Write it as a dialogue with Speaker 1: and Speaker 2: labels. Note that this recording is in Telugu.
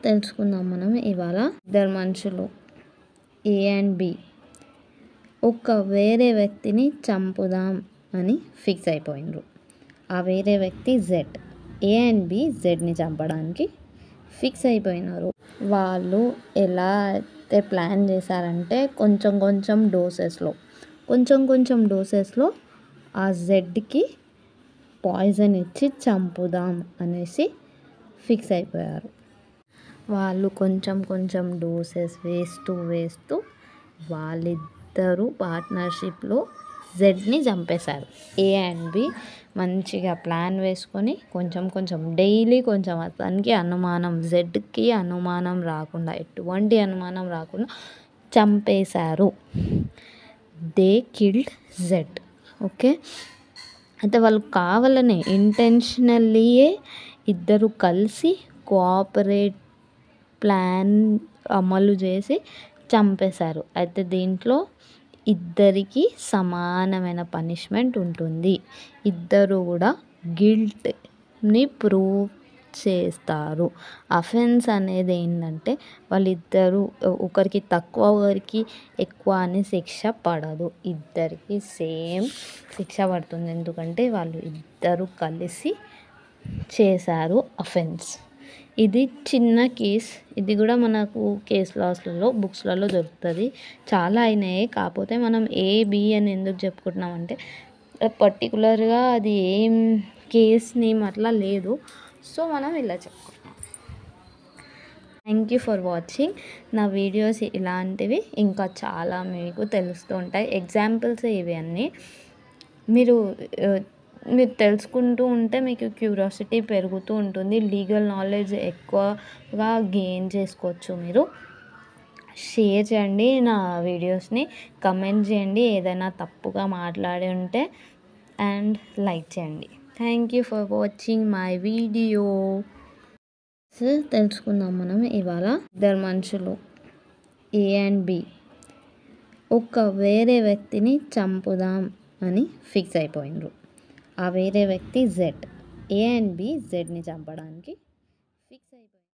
Speaker 1: తెలుసుకుందాం మనం ఇవాళ. ఇద్దరు మనుషులు ఏ అండ్ బి ఒక వేరే వ్యక్తిని చంపుదాం అని ఫిక్స్ అయిపోయినరు. ఆ వేరే వ్యక్తి జెడ్. ఏ అండ్ బి జెడ్ని చంపడానికి ఫిక్స్ అయిపోయినారు. వాళ్ళు ఎలా అయితే ప్లాన్ చేశారంటే కొంచెం డోసెస్లో ఆ జెడ్కి పాయిజన్ ఇచ్చి చంపుదాం అనేసి ఫిక్స్ అయిపోయారు. వాళ్ళు కొంచెం డోసెస్ వేస్తూ వాళ్ళిద్దరూ పార్ట్నర్షిప్లో జెడ్ని చంపేశారు. ఏ అండ్ బి మంచిగా ప్లాన్ వేసుకొని కొంచెం డైలీ కొంచెం అతనికి అనుమానం, జెడ్కి అనుమానం రాకుండా, ఎటువంటి అనుమానం రాకుండా చంపేశారు. They killed Z. ఓకే, అయితే వాళ్ళు కావాలనే ఇంటెన్షనల్లీయే ఇద్దరు కలిసి కోఆపరేట్ ప్లాన్ అమలు చేసి చంపేశారు. అయితే దీంట్లో ఇద్దరికి సమానమైన పనిష్మెంట్ ఉంటుంది. ఇద్దరు కూడా గిల్ట్ని ప్రూవ్ చేస్తారు. అఫెన్స్ అనేది ఏంటంటే వాళ్ళిద్దరూ ఒకరికి తక్కువ ఒకరికి ఎక్కువ అని శిక్ష పడదు. ఇద్దరికి సేమ్ శిక్ష పడుతుంది. ఎందుకంటే వాళ్ళు ఇద్దరు కలిసి చేశారు అఫెన్స్. ఇది చిన్న కేస్. ఇది కూడా మనకు కేస్ లాస్లలో బుక్స్లలో దొరుకుతుంది. చాలా అయినాయి. కాకపోతే మనం ఏ బి అని ఎందుకు చెప్పుకుంటున్నాం అంటే పర్టికులర్గా అది ఏం కేస్ నేమ్ అట్లా లేదు. సో మనం ఇలా చెప్పుకుంటున్నాం. Thank you for watching. నా వీడియోస్ ఇలాంటివి ఇంకా చాలా మీకు తెలుస్తూ ఉంటాయి. ఎగ్జాంపుల్స్ ఇవి అన్నీ మీరు తెలుసుకుంటూ ఉంటే మీకు క్యూరియాసిటీ పెరుగుతూ ఉంటుంది. లీగల్ నాలెడ్జ్ ఎక్కువగా గెయిన్ చేసుకోవచ్చు. మీరు షేర్ చేయండి నా వీడియోస్ని, కమెంట్ చేయండి ఏదైనా తప్పుగా మాట్లాడి ఉంటే, అండ్ లైక్ చేయండి. Thank you for watching my video. తెలుసుకుందాం మనం ఇవాళ. ఇద్దరు మనుషులు ఏ అండ్ బి ఒక వేరే వ్యక్తిని చంపుదాం అని ఫిక్స్ అయిపోయినరు. ఆ వేరే వ్యక్తి జెడ్. ఏ అండ్ బి జెడ్ని చంపడానికి ఫిక్స్ అయిపోయింది.